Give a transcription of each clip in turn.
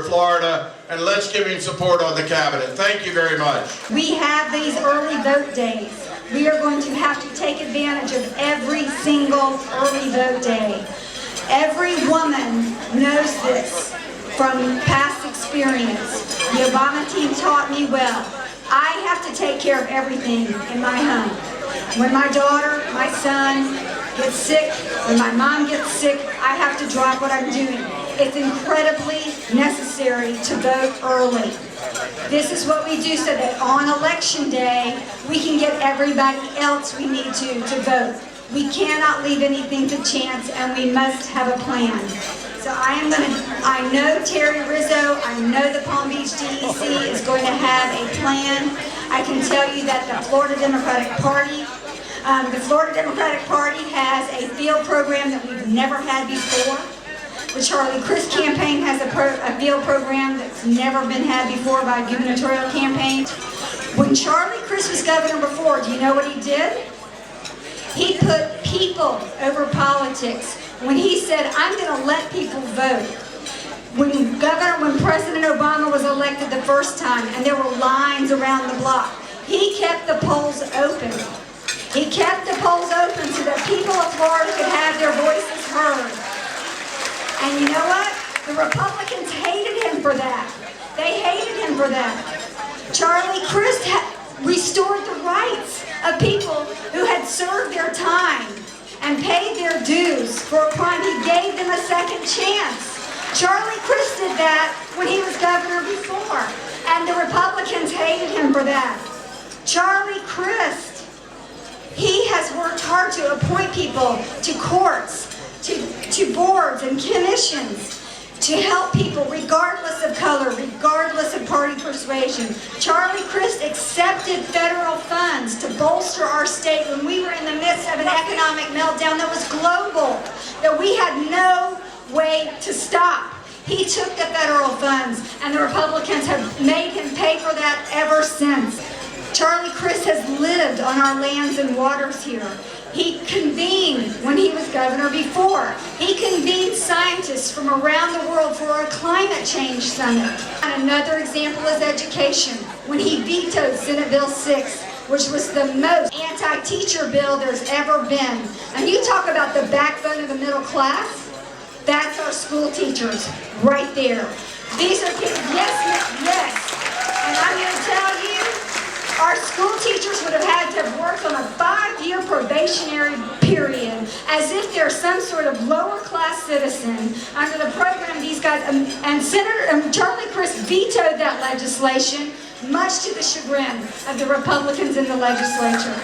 of Florida, and let's give him support on the cabinet. Thank you very much. We have these early vote days. We are going to have to take advantage of every single early vote day. Every woman knows this from past experience. The Obama team taught me well. I have to take care of everything in my home. When my daughter, my son gets sick, when my mom gets sick, I have to drop what I'm doing. It's incredibly necessary to vote early. This is what we do so that on election day, we can get everybody else we need to vote. We cannot leave anything to chance, and we must have a plan. So I know Terry Rizzo, I know the Palm Beach DEC is going to have a plan. I can tell you that the Florida Democratic Party has a field program that we've never had before. The Charlie Crist campaign has a field program that's never been had before by a gubernatorial campaign. When Charlie Crist was governor before, do you know what he did? He put people over politics. When he said, I'm going to let people vote. When President Obama was elected the first time and there were lines around the block, he kept the polls open. He kept the polls open so that people of Florida could have their voices heard. And you know what? The Republicans hated him for that. They hated him for that. Charlie Crist restored the rights of people who had served their time and paid their dues for a crime. He gave them a second chance. Charlie Crist did that when he was governor before, and the Republicans hated him for that. Charlie Crist, he has worked hard to appoint people to courts, to boards and commissions, to help people regardless of color, regardless of party persuasion. Charlie Crist accepted federal funds to bolster our state when we were in the midst of an economic meltdown that was global, that we had no way to stop. He took the federal funds, and the Republicans have made him pay for that ever since. Charlie Crist has lived on our lands and waters here. He convened when he was governor before. He convened scientists from around the world for a climate change summit. And another example is education. When he vetoed Senate Bill 6, which was the most anti-teacher bill there's ever been. And you talk about the backbone of the middle class, that's our school teachers right there. These are people, yes. And I'm going to tell you, our school teachers would have had to have worked on a 5-year probationary period as if they're some sort of lower class citizen under the program these guys, and Senator Charlie Crist vetoed that legislation, much to the chagrin of the Republicans in the legislature.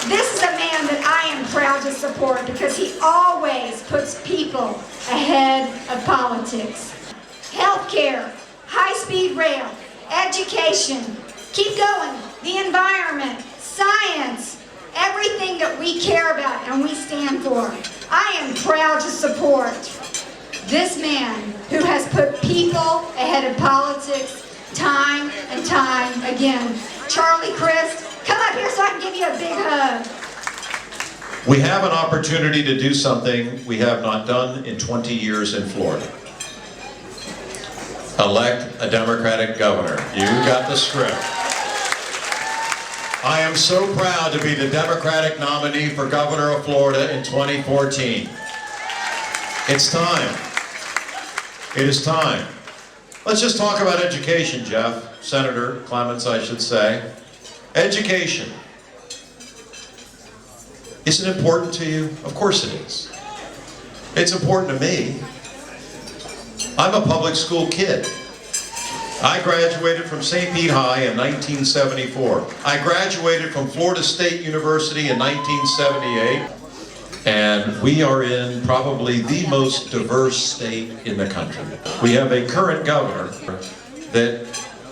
This is a man that I am proud to support because he always puts people ahead of politics. Healthcare, high-speed rail, education, keep going, the environment, science, everything that we care about and we stand for. I am proud to support this man who has put people ahead of politics time and time again. Charlie Crist, come up here so I can give you a big hug. We have an opportunity to do something we have not done in 20 years in Florida. Elect a Democratic governor. You got the script. I am so proud to be the Democratic nominee for governor of Florida in 2014. It's time. It is time. Let's just talk about education, Jeff. Senator Clements, I should say. Education. Is it important to you? Of course it is. It's important to me. I'm a public school kid. I graduated from St. Pete High in 1974. I graduated from Florida State University in 1978. And we are in probably the most diverse state in the country. We have a current governor that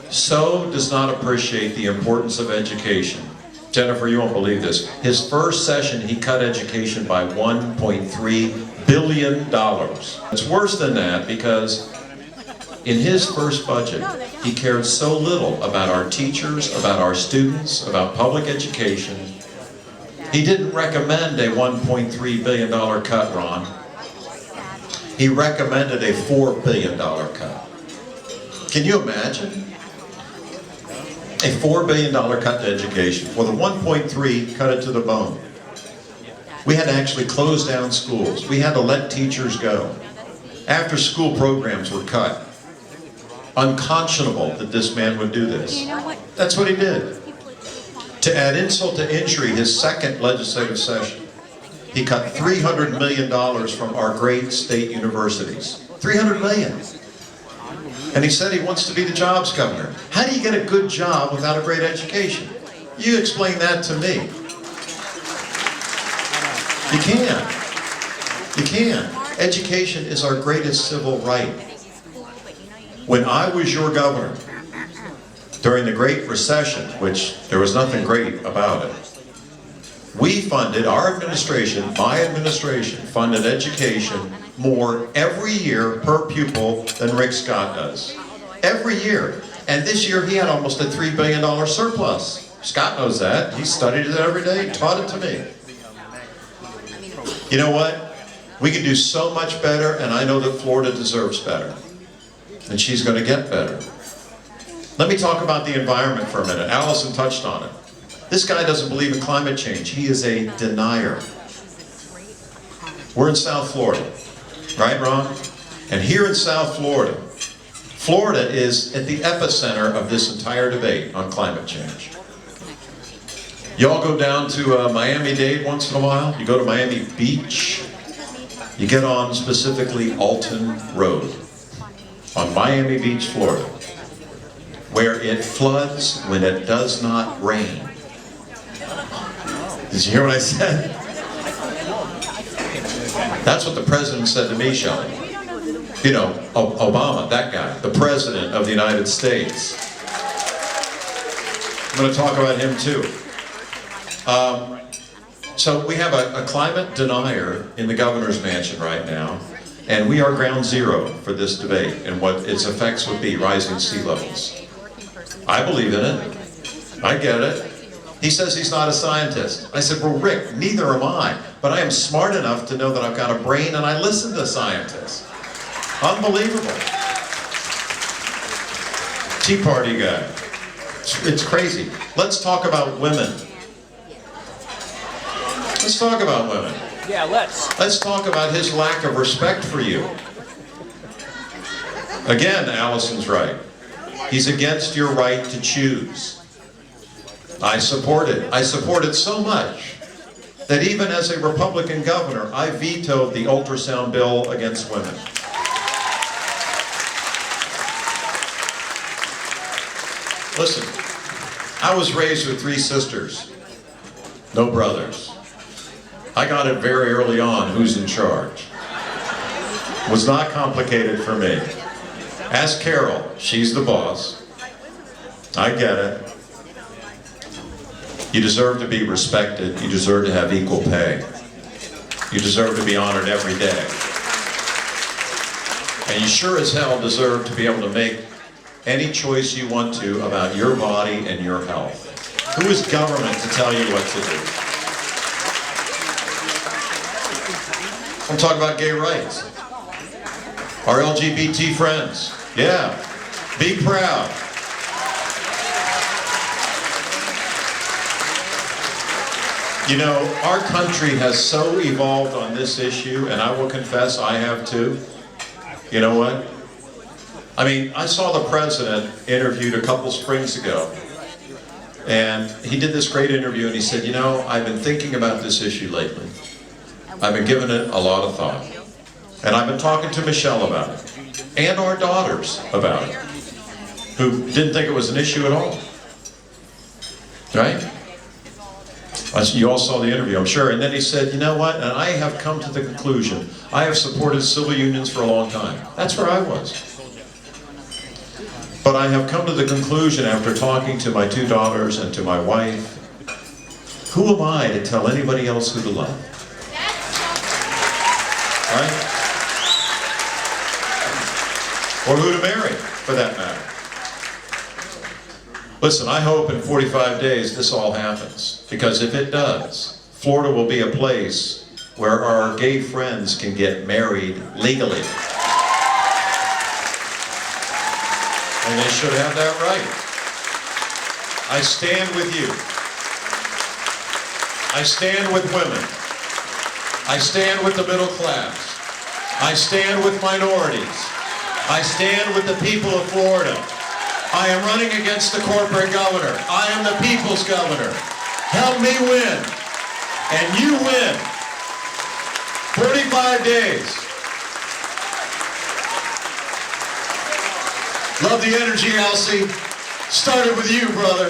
so does not appreciate the importance of education. Jennifer, you won't believe this. His first session, he cut education by $1.3 billion. It's worse than that because in his first budget, he cared so little about our teachers, about our students, about public education. He didn't recommend a $1.3 billion cut, Ron. he recommended a $4 billion cut. Can you imagine? A $4 billion cut to education. For the 1.3, cut it to the bone. We had to actually close down schools. We had to let teachers go. After school programs were cut. Unconscionable that this man would do this. That's what he did. To add insult to injury, his second legislative session, he cut $300 million from our great state universities. $300 million. And he said he wants to be the jobs governor. How do you get a good job without a great education? You explain that to me. You can't. You can't. Education is our greatest civil right. When I was your governor, during the Great Recession, which there was nothing great about it, we funded, our administration, my administration, funded education more every year per pupil than Rick Scott does. Every year. And this year he had almost a $3 billion surplus. Scott knows that. He studied it every day, taught it to me. You know what? We can do so much better, and I know that Florida deserves better. And she's going to get better. Let me talk about the environment for a minute. Allison touched on it. This guy doesn't believe in climate change. He is a denier. We're in South Florida, right, Ron? And here in South Florida, Florida is at the epicenter of this entire debate on climate change. Y'all go down to Miami-Dade once in a while. You go to Miami Beach. You get on specifically Alton Road on Miami Beach, Florida, where it floods when it does not rain. Did you hear what I said? That's what the president said to me, Shelley. You know, Obama, that guy, the president of the United States. I'm going to talk about him too. So we have a climate denier in the governor's mansion right now, and we are ground zero for this debate and what its effects would be, rising sea levels. I believe in it. I get it. He says he's not a scientist. I said, well, Rick, neither am I, but I am smart enough to know that I've got a brain and I listen to scientists. Unbelievable. Tea Party guy. It's crazy. Let's talk about women. Let's talk about women. Yeah, let's. Let's talk about his lack of respect for you. Again, Allison's right. He's against your right to choose. I support it. I support it so much that even as a Republican governor, I vetoed the ultrasound bill against women. Listen, I was raised with 3 sisters, no brothers. I got it very early on who's in charge. It was not complicated for me. Ask Carol, she's the boss. I get it. You deserve to be respected. You deserve to have equal pay. You deserve to be honored every day. And you sure as hell deserve to be able to make any choice you want to about your body and your health. Who is government to tell you what to do? I'm talking about gay rights. Our LGBT friends. Yeah. Be proud. You know, our country has so evolved on this issue, and I will confess I have too. You know what? I mean, I saw the president interviewed a couple springs ago, and he did this great interview, and he said, you know, I've been thinking about this issue lately. I've been giving it a lot of thought. And I've been talking to Michelle about it, and our daughters about it, who didn't think it was an issue at all. Right? You all saw the interview, I'm sure. And then he said, you know what? And I have come to the conclusion, I have supported civil unions for a long time. That's where I was. But I have come to the conclusion after talking to my 2 daughters and to my wife, who am I to tell anybody else who to love? Right? Or who to marry, for that matter. Listen, I hope in 45 days this all happens, because if it does, Florida will be a place where our gay friends can get married legally. And they should have that right. I stand with you. I stand with women. I stand with the middle class. I stand with minorities. I stand with the people of Florida. I am running against the corporate governor. I am the people's governor. Help me win. And you win. 45 days. Love the energy, Elsie. Started with you, brother.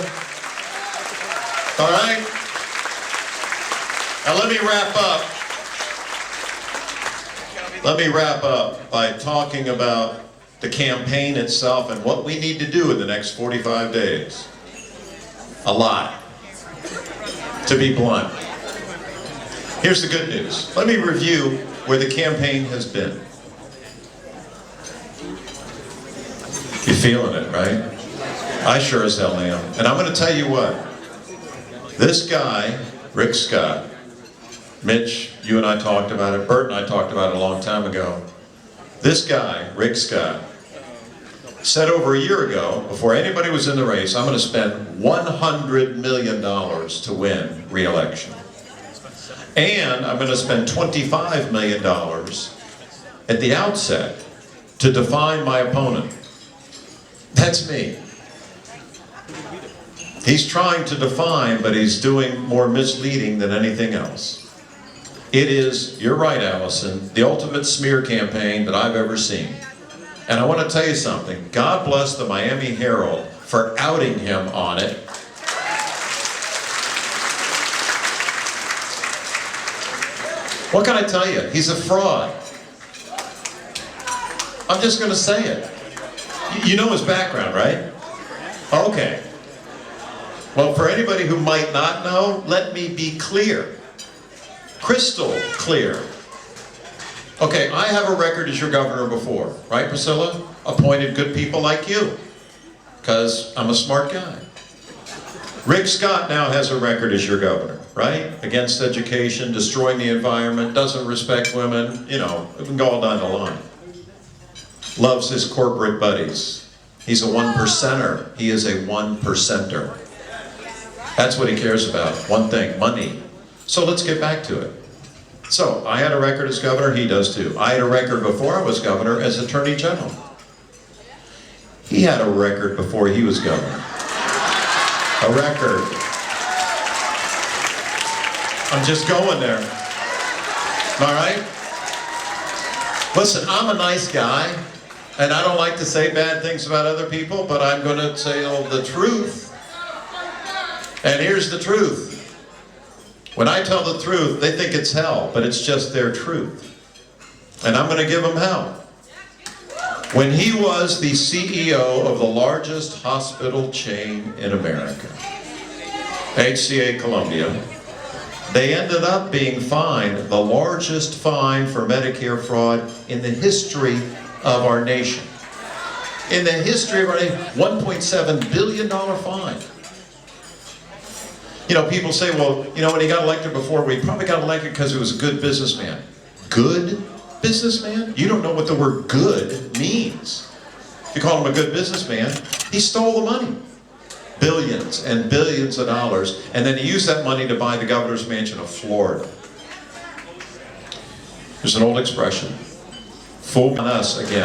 All right? Now let me wrap up. Let me wrap up by talking about the campaign itself and what we need to do in the next 45 days. A lot, to be blunt. Here's the good news. Let me review where the campaign has been. You're feeling it, right? I sure as hell am. And I'm going to tell you what. This guy, Rick Scott, Mitch, you and I talked about it. Bert and I talked about it a long time ago. This guy, Rick Scott, said over a year ago, before anybody was in the race, I'm going to spend $100 million to win re-election. And I'm going to spend $25 million at the outset to define my opponent. That's me. He's trying to define, but he's doing more misleading than anything else. It is, you're right, Allison, the ultimate smear campaign that I've ever seen. And I want to tell you something. God bless the Miami Herald for outing him on it. What can I tell you? He's a fraud. I'm just going to say it. You know his background, right? Okay. Well, for anybody who might not know, let me be clear. Crystal clear. Okay, I have a record as your governor before, right, Priscilla? Appointed good people like you, because I'm a smart guy. Rick Scott now has a record as your governor, right? Against education, destroying the environment, doesn't respect women, you know, we can go all down the line. Loves his corporate buddies. He's a one-percenter. He is a one-percenter. That's what he cares about. One thing, money. So let's get back to it. So, I had a record as governor, he does too. I had a record before I was governor as Attorney General. He had a record before he was governor. A record. I'm just going there. All right? Listen, I'm a nice guy, and I don't like to say bad things about other people, but I'm going to say the truth. And here's the truth. When I tell the truth, they think it's hell, but it's just their truth. And I'm going to give them hell. When he was the CEO of the largest hospital chain in America, HCA Columbia, they ended up being fined the largest fine for Medicare fraud in the history of our nation. In the history of our nation, $1.7 billion fine. You know, people say, well, you know, when he got elected before, he probably got elected because he was a good businessman. Good businessman? You don't know what the word good means. If you call him a good businessman, he stole the money. Billions and billions of dollars. And then he used that money to buy the governor's mansion of Florida. There's an old expression. Fool on us again.